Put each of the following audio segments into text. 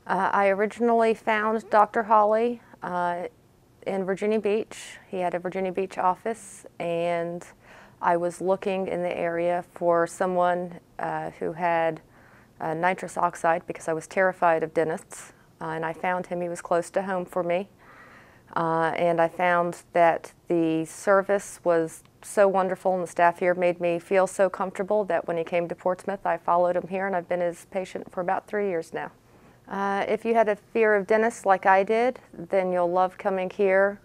I originally found Dr. Holley in Virginia Beach. He had a Virginia Beach office, and I was looking in the area for someone who had nitrous oxide because I was terrified of dentists. And I found him. He was close to home for me. And I found that the service was so wonderful and the staff here made me feel so comfortable that when he came to Portsmouth, I followed him here, and I've been his patient for about 3 years now. If you had a fear of dentists like I did, then you'll love coming here.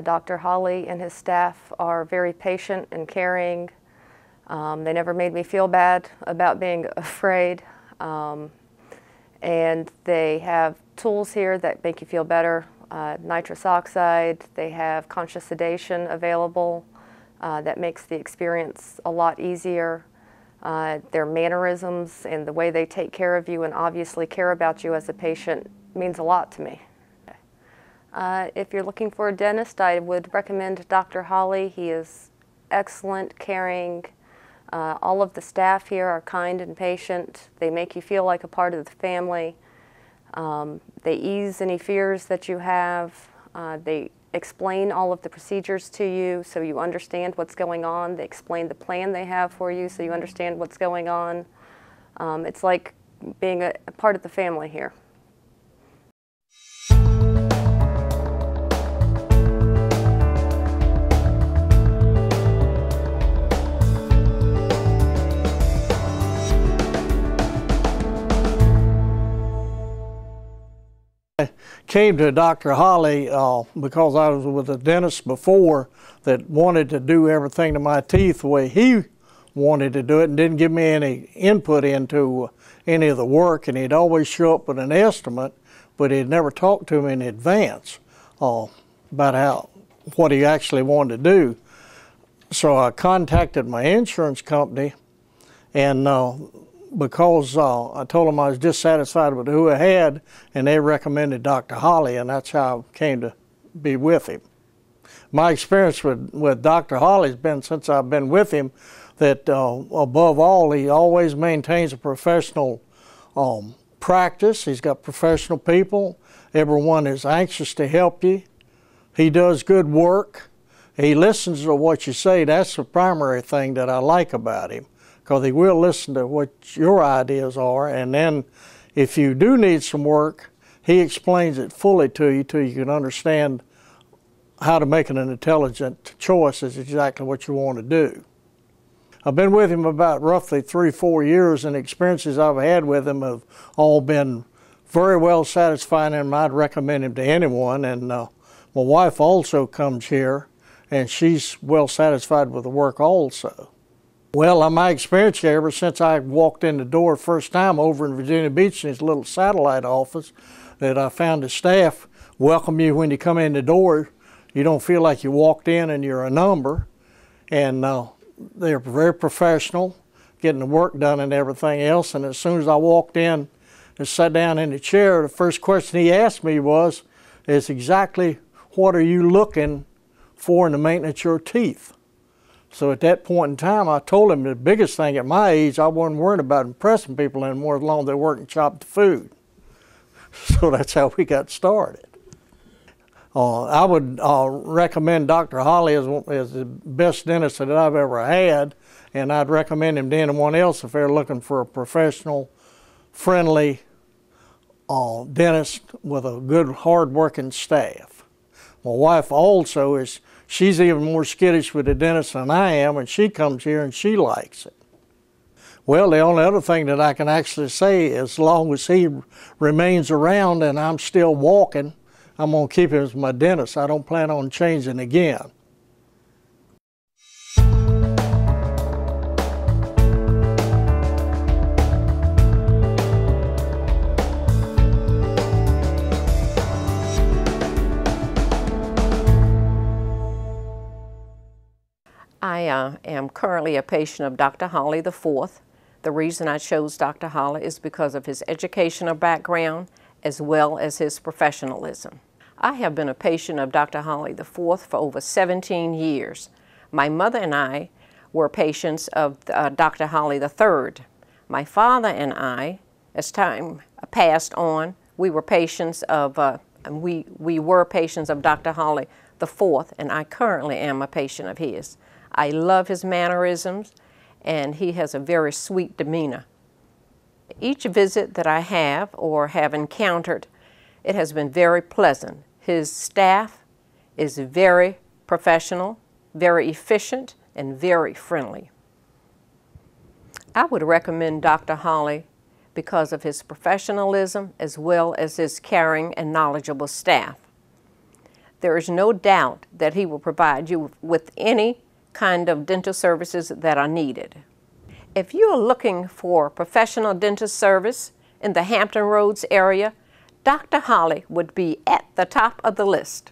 Dr. Holley and his staff are very patient and caring. They never made me feel bad about being afraid. And they have tools here that make you feel better. Nitrous oxide, they have conscious sedation available that makes the experience a lot easier. Their mannerisms and the way they take care of you and obviously care about you as a patient means a lot to me. If you're looking for a dentist, I would recommend Dr. Holley. He is excellent, caring. All of the staff here are kind and patient. They make you feel like a part of the family. They ease any fears that you have. They explain all of the procedures to you so you understand what's going on. They explain the plan they have for you so you understand what's going on. It's like being a part of the family here. I came to Dr. Holley because I was with a dentist before that wanted to do everything to my teeth the way he wanted to do it and didn't give me any input into any of the work, and he'd always show up with an estimate, but he'd never talk to me in advance about what he actually wanted to do. So I contacted my insurance company, and because I told them I was dissatisfied with who I had, and they recommended Dr. Holley, and that's how I came to be with him. My experience with Dr. Holley has been, since I've been with him, that above all, he always maintains a professional practice. He's got professional people. Everyone is anxious to help you. He does good work. He listens to what you say. That's the primary thing that I like about him, because he will listen to what your ideas are, and then if you do need some work, he explains it fully to you till you can understand how to make an intelligent choice is exactly what you want to do. I've been with him about roughly 3-4 years, and the experiences I've had with him have all been very well satisfying, and I'd recommend him to anyone. And my wife also comes here, and she's well satisfied with the work also. Well, my experience here, ever since I walked in the door first time over in Virginia Beach in his little satellite office, that I found the staff welcome you when you come in the door. You don't feel like you walked in and you're a number. And they're very professional, getting the work done and everything else. And as soon as I walked in and sat down in the chair, the first question he asked me is exactly what are you looking for in the maintenance of your teeth? So at that point in time, I told him the biggest thing at my age, I wasn't worried about impressing people anymore as long as they worked and chopped the food. So that's how we got started. I would recommend Dr. Holley as the best dentist that I've ever had, and I'd recommend him to anyone else if they're looking for a professional, friendly dentist with a good, hard-working staff. My wife also she's even more skittish with the dentist than I am, and she comes here and she likes it. Well, the only other thing that I can actually say, as long as he remains around and I'm still walking, I'm going to keep him as my dentist. I don't plan on changing again. I am currently a patient of Dr. Holley IV. The reason I chose Dr. Holley is because of his educational background as well as his professionalism. I have been a patient of Dr. Holley IV for over 17 years. My mother and I were patients of Dr. Holley III. My father and I, as time passed on, We were patients of, we were patients of Dr. Holley the fourth, and I currently am a patient of his. I love his mannerisms, and he has a very sweet demeanor. Each visit that I have or have encountered, it has been very pleasant. His staff is very professional, very efficient, and very friendly. I would recommend Dr. Holley because of his professionalism as well as his caring and knowledgeable staff. There is no doubt that he will provide you with any kind of dental services that are needed. If you are looking for professional dental service in the Hampton Roads area, Dr. Holley would be at the top of the list.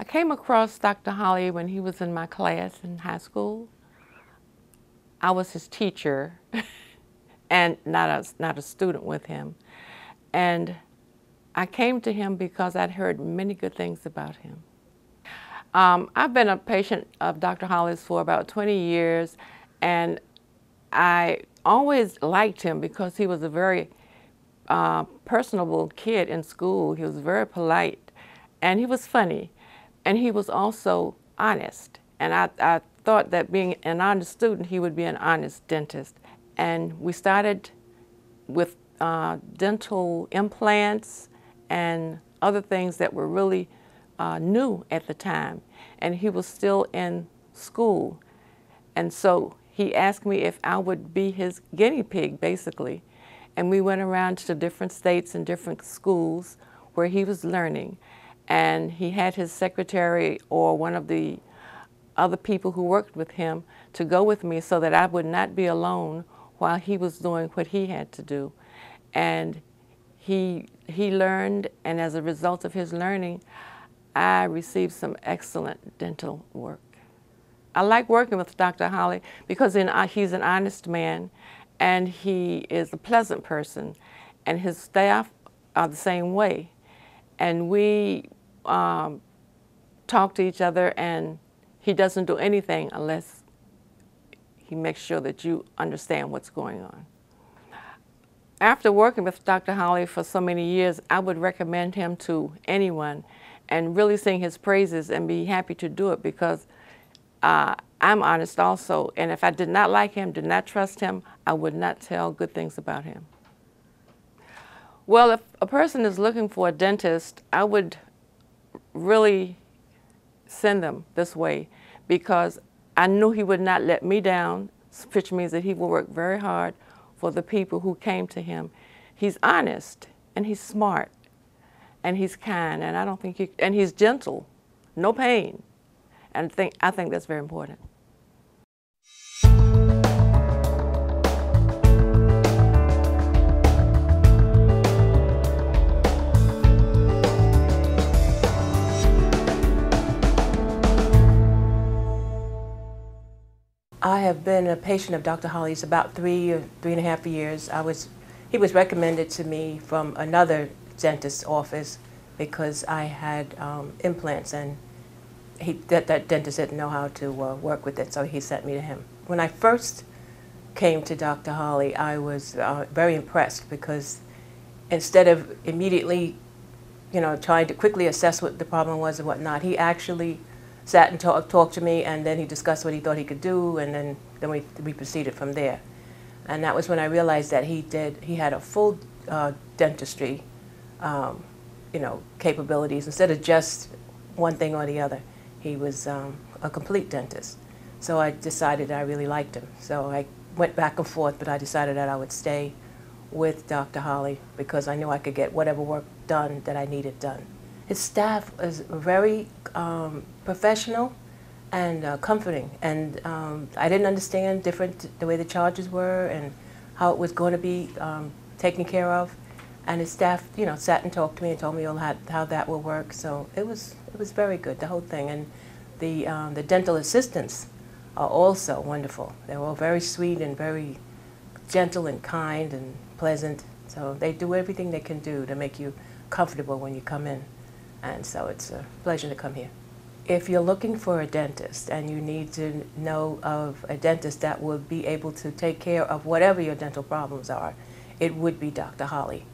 I came across Dr. Holley when he was in my class in high school. I was his teacher and not a student with him. And I came to him because I'd heard many good things about him. I've been a patient of Dr. Holley's for about 20 years, and I always liked him because he was a very personable kid in school. He was very polite, and he was funny, and he was also honest. And I thought that being an honest student, he would be an honest dentist. And we started with dental implants and other things that were really new at the time. And he was still in school. And so he asked me if I would be his guinea pig, basically. And we went around to different states and different schools where he was learning. And he had his secretary or one of the other people who worked with him to go with me so that I would not be alone while he was doing what he had to do. And he learned, and as a result of his learning, I received some excellent dental work. I like working with Dr. Holley because he's an honest man, and he is a pleasant person, and his staff are the same way. And we talk to each other, and he doesn't do anything unless he makes sure that you understand what's going on. After working with Dr. Holley for so many years, I would recommend him to anyone and really sing his praises and be happy to do it because I'm honest also. And if I did not like him, did not trust him, I would not tell good things about him. Well, if a person is looking for a dentist, I would really send them this way because I knew he would not let me down, which means that he will work very hard for the people who came to him. He's honest, and he's smart, and he's kind, and and he's gentle, no pain. And I think that's very important. I have been a patient of Dr. Holley's about 3 or 3.5 years. He was recommended to me from another dentist's office because I had implants, and that dentist didn't know how to work with it, so he sent me to him. When I first came to Dr. Holley, I was very impressed because instead of immediately, trying to quickly assess what the problem was and whatnot, he actually sat and talked to me, and then he discussed what he thought he could do, and then we proceeded from there. And that was when I realized that he had a full dentistry, capabilities. Instead of just one thing or the other, he was a complete dentist. So I decided I really liked him. So I went back and forth, but I decided that I would stay with Dr. Holley because I knew I could get whatever work done that I needed done. His staff is very professional and comforting, and I didn't understand the way the charges were and how it was going to be taken care of. And his staff, sat and talked to me and told me all how that will work. So it was very good, the whole thing. And the dental assistants are also wonderful. They're all very sweet and very gentle and kind and pleasant. So they do everything they can do to make you comfortable when you come in. And so it's a pleasure to come here. If you're looking for a dentist and you need to know of a dentist that would be able to take care of whatever your dental problems are, it would be Dr. Holley.